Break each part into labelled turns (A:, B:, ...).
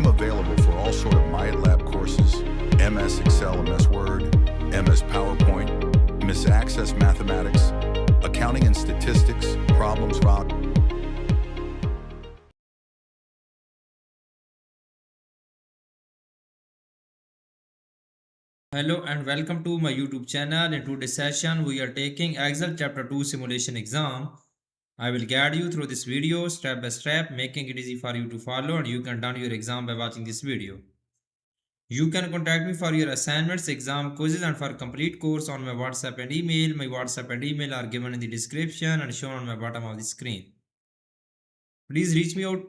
A: am available for all sort of MyLab courses, MS Excel, MS Word, MS PowerPoint, MS Access Mathematics, Accounting and Statistics, Problems Rock.
B: Hello and welcome to my YouTube channel. In today's session, we are taking Excel Chapter 2 Simulation Exam. I will guide you through this video step by step, making it easy for you to follow, and you can done your exam by watching this video. You can contact me for your assignments, exam quizzes, and for complete course on my WhatsApp and email. My WhatsApp and email are given in the description and shown on my bottom of the screen. Please reach me out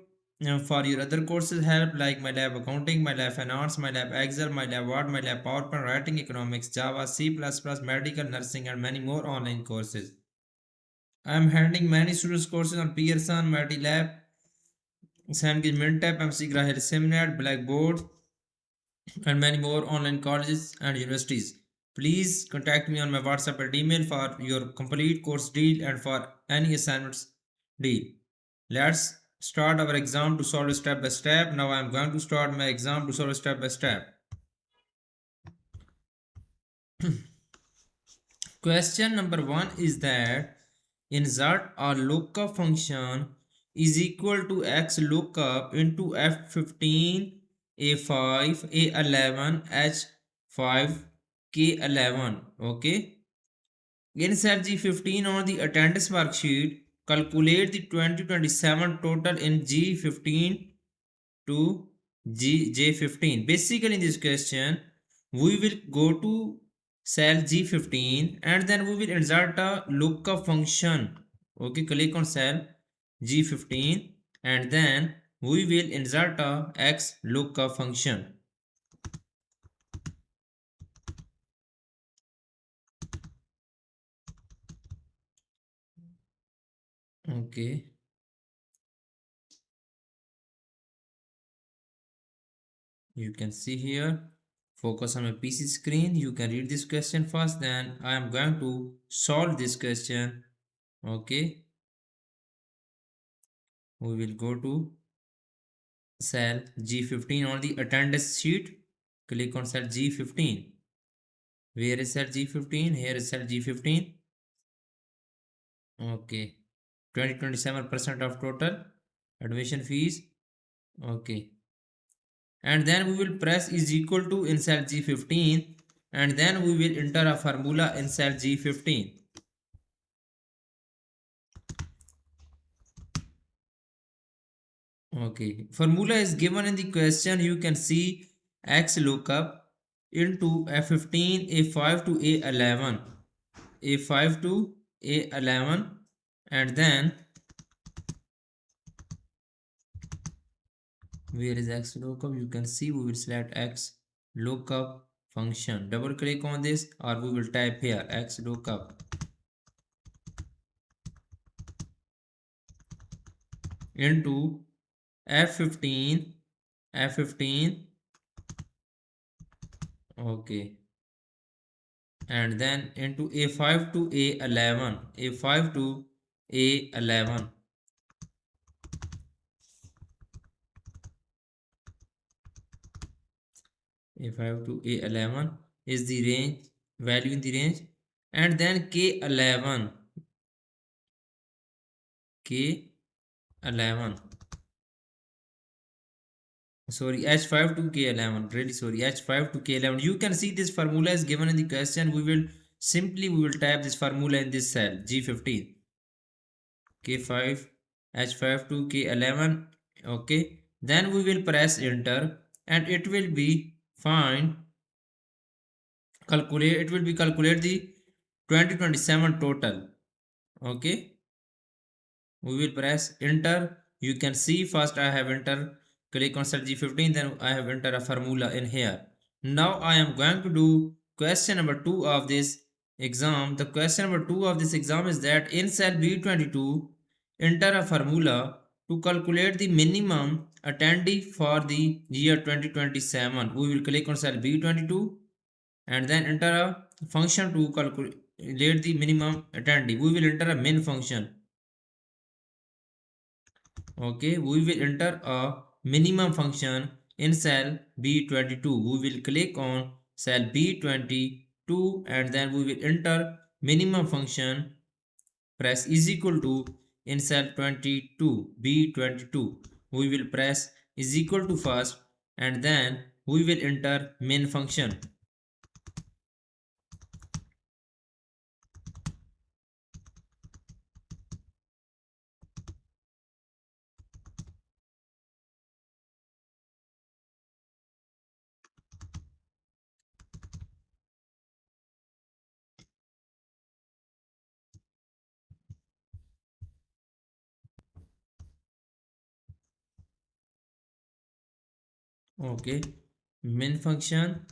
B: for your other courses help like MyLab Accounting, MyLab Finance, MyLab Excel, MyLab Word, MyLab PowerPoint, Writing Economics, Java, C++, Medical, Nursing, and many more online courses. I am handling many students courses on Pearson, MATLAB, Sandwich, Mintap, MC Grahil, Simnet, Blackboard, and many more online colleges and universities. Please contact me on my WhatsApp and email for your complete course deal and for any assignments deal. Let's start our exam to solve step by step. Now I am going to start my exam to solve step by step. Question number 1 is that insert or lookup function is equal to x lookup into F15, A5, A11, H5, K11. Okay. Insert G15 on the attendance worksheet. Calculate the 2027 total in G15 to J15. Basically, in this question, we will go to cell G15 and then we will insert a lookup function. Okay, click on cell G15 and then we will insert a X lookup function. Okay. You can see here, focus on my PC screen. You can read this question first, then I am going to solve this question. Okay. We will go to cell G15 on the attendance sheet. Click on cell G15. Where is cell G15? Here is cell G15. Okay. 27% of total admission fees. Okay. And then we will press is equal to in cell G15 and then we will enter a formula in cell G15. Okay, formula is given in the question. You can see X lookup into F15, A5 to A11, A5 to A11, and then where is X lookup? You can see we will select X lookup function. Double click on this or we will type here X lookup into F15, okay, and then into A5 to A11, A5 to A11. A5 to A11 is the range, value in the range, and then K11, sorry, H5 to K11, really sorry, H5 to K11. You can see this formula is given in the question. We will type this formula in this cell G15, K5, H5 to K11. Okay, then we will press enter and it will be calculate the 2027 total. Okay, we will press enter. You can see first I have enter, click on cell G15, then I have enter a formula in here. Now I am going to do question number 2 of this exam. The question number 2 of this exam is that in cell B22 enter a formula to calculate the minimum attendee for the year 2027. We will click on cell B22 and then enter a function to calculate the minimum attendee. We will enter a min function. Okay, we will enter a minimum function in cell B22. We will click on cell B22 and then we will enter minimum function. Press is equal to in cell 22 B22. We will press is equal to first and then we will enter min function. Okay, min function,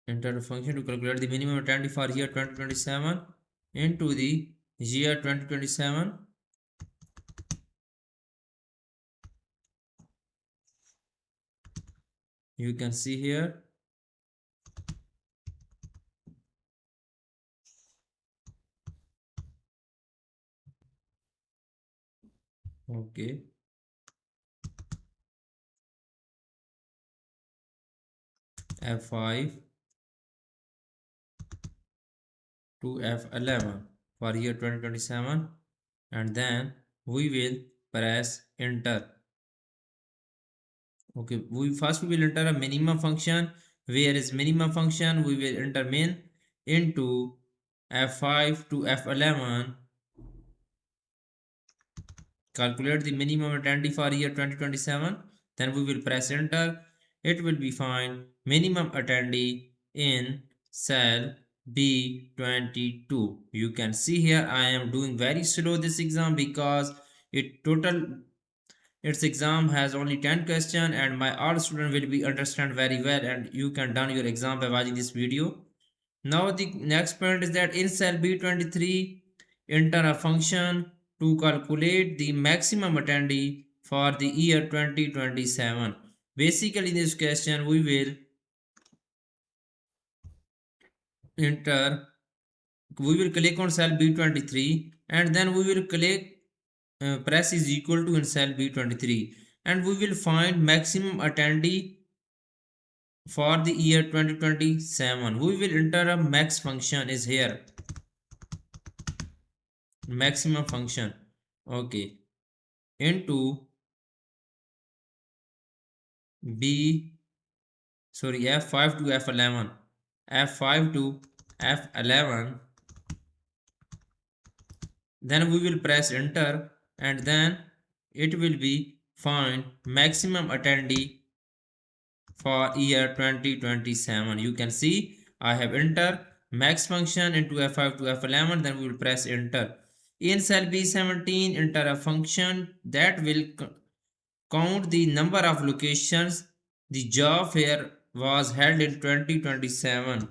B: enter the function to calculate the minimum attendee for year 2027 into the year 2027. You can see here. Okay, F5 to F11 for year 2027 and then we will press enter. Okay, we will enter a minimum function. Where is minimum function? We will enter min into F5 to F11. Calculate the minimum attendee for year 2027. Then we will press enter. It will be find minimum attendee in cell B22. You can see here I am doing very slow this exam because its exam has only 10 questions and my all student will be understand very well and you can done your exam by watching this video. Now the next point is that in cell B23 enter a function to calculate the maximum attendee for the year 2027. Basically in this question we will enter, we will click on cell B23 and then we will click press is equal to in cell B23 and we will find maximum attendee for the year 2027. We will enter a max function is here, maximum function. Okay, into F5 to F11, F5 to F11. Then we will press enter and then it will be find maximum attendee for year 2027. You can see I have entered max function into F5 to F11. Then we will press enter. In cell B17 enter a function that will count the number of locations the job fair was held in 2027.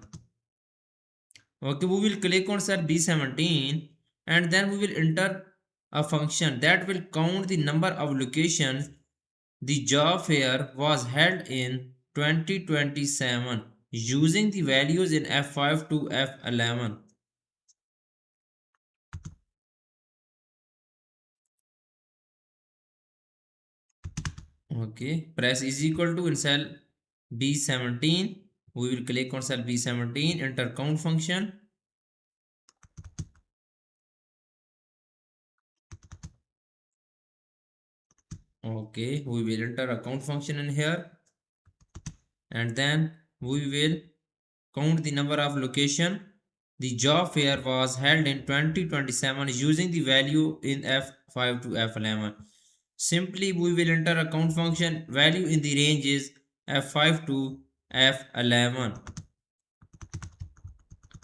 B: Okay, we will click on cell B17 and then we will enter a function that will count the number of locations the job fair was held in 2027 using the values in F5 to F11. Okay, press is equal to in cell B17. We will click on cell B17, enter count function. Okay, we will enter a count function in here and then we will count the number of location the job fair was held in 2027 using the value in F5 to F11. Simply we will enter a count function value in the range is F5 to F11.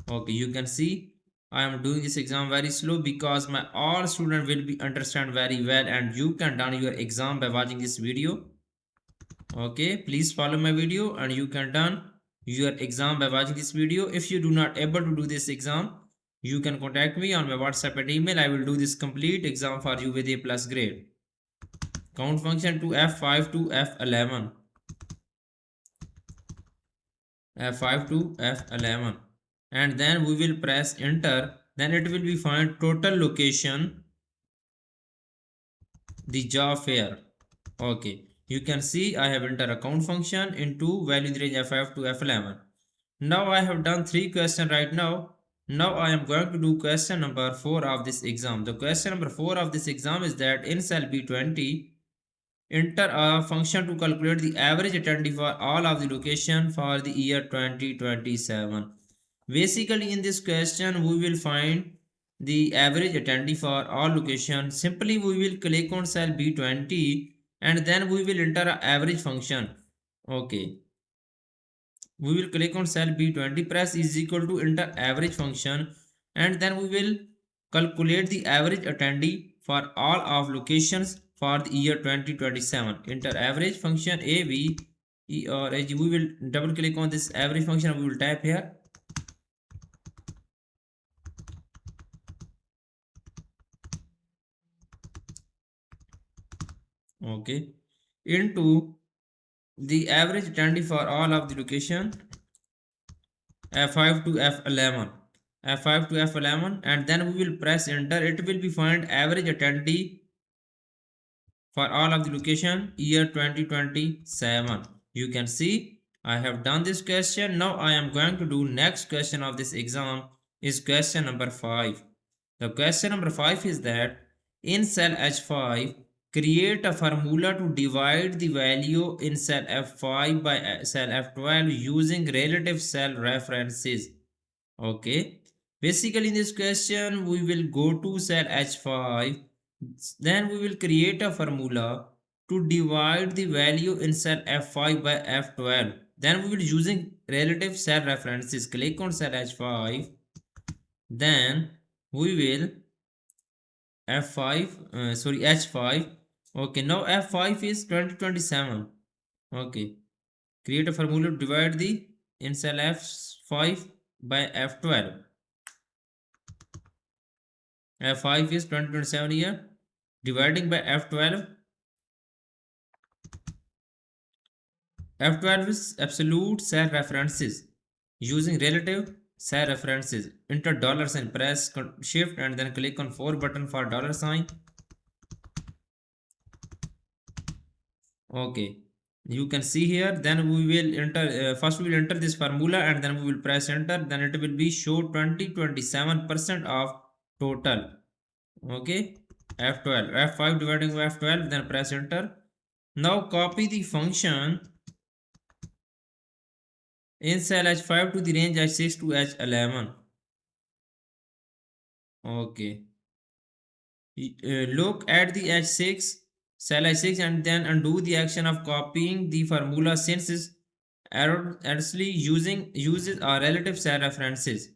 B: Okay, you can see I am doing this exam very slow because my all student will be understand very well and you can done your exam by watching this video. Okay, please follow my video and you can done your exam by watching this video. If you do not able to do this exam, you can contact me on my WhatsApp and email. I will do this complete exam for you with A+ grade. Count function to F5 to F11. F5 to F11 and then we will press enter. Then it will be find total location the job fair. Okay, You can see I have entered a count function into value in the range f5 to f11. Now I have done 3 questions right now. Now I am going to do question number 4 of this exam. The question number 4 of this exam is that in cell B20, enter a function to calculate the average attendee for all of the location for the year 2027. Basically in this question we will find the average attendee for all locations. Simply we will click on cell B20 and then we will enter an average function. Okay, we will click on cell B20, press is equal to enter average function, and then we will calculate the average attendee for all of locations for the year 2027. Enter average function AV or AG. We will double click on this average function and we will type here. Okay, into the average attendee for all of the location F5 to F11, F5 to F11, and then we will press enter. It will be find average attendee for all of the location year 2027. You can see I have done this question. Now I am going to do next question of this exam is question number 5. The question number 5 is that in cell H5 create a formula to divide the value in cell F5 by cell F12 using relative cell references. Okay, basically in this question we will go to cell H5, then we will create a formula to divide the value in cell F5 by F12. Then we will using relative cell references. Click on cell H5, then we will F5 H5. Okay, now F5 is 2027. Okay, create a formula to divide the in cell F5 by F12. F5 is 2027 here, dividing by F12. F12 is absolute cell references using relative cell references. Enter dollar sign, press shift and then click on 4 button for dollar sign. Okay, you can see here. Then we will enter first we will enter this formula and then we will press enter. Then it will be show 27% of total. Okay, F12, F5 dividing by F12, then press enter. Now copy the function in cell H5 to the range H6 to H11. Okay, look at the H6 cell H6 and then undo the action of copying the formula since it's erroneously uses our relative cell references.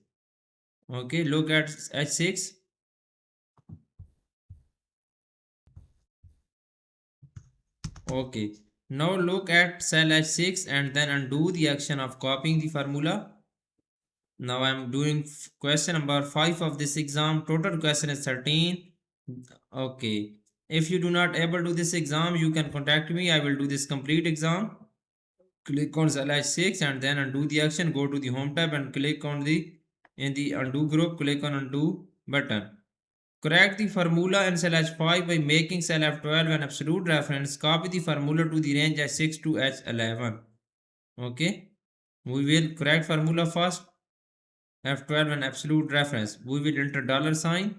B: Okay, look at H6. Okay, now look at cell H6 and then undo the action of copying the formula. Now I am doing question number 5 of this exam. Total question is 13. Okay, if you do not able to do this exam, you can contact me. I will do this complete exam. Click on cell H6 and then undo the action. Go to the home tab and click on the in the undo group. Click on undo button. Correct the formula in cell H5 by making cell F12 an absolute reference. Copy the formula to the range H6 to H11. Okay, we will correct formula first. F12 an absolute reference. We will enter dollar sign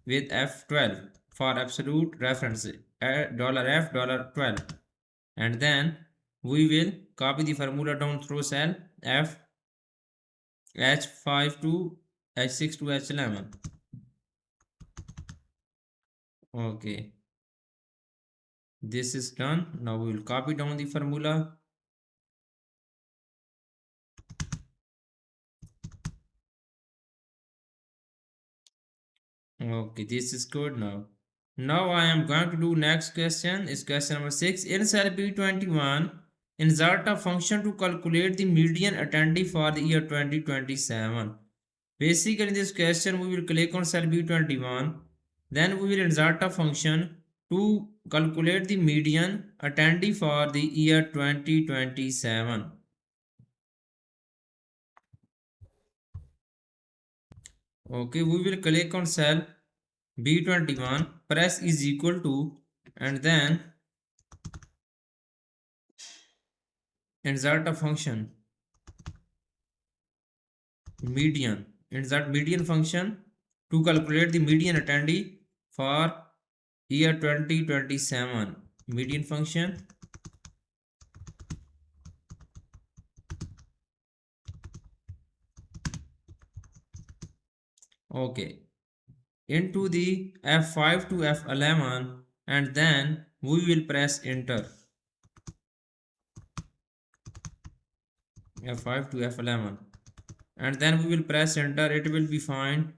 B: with F12 for absolute reference. $F $12, and then we will copy the formula down through cell F H5 to H6 to H11. Okay, this is done. Now we will copy down the formula. Okay, this is good now. Now I am going to do next question is question number 6. In cell B21, insert a function to calculate the median attendee for the year 2027. Basically in this question we will click on cell B21, then we will insert a function to calculate the median attendee for the year 2027. Okay, we will click on cell B21, press is equal to, and then insert a function median. Insert median function to calculate the median attendee for year 2027. Median function. Okay. Into the F5 to F11, and then we will press enter. F5 to F11, and then we will press enter. It will be fine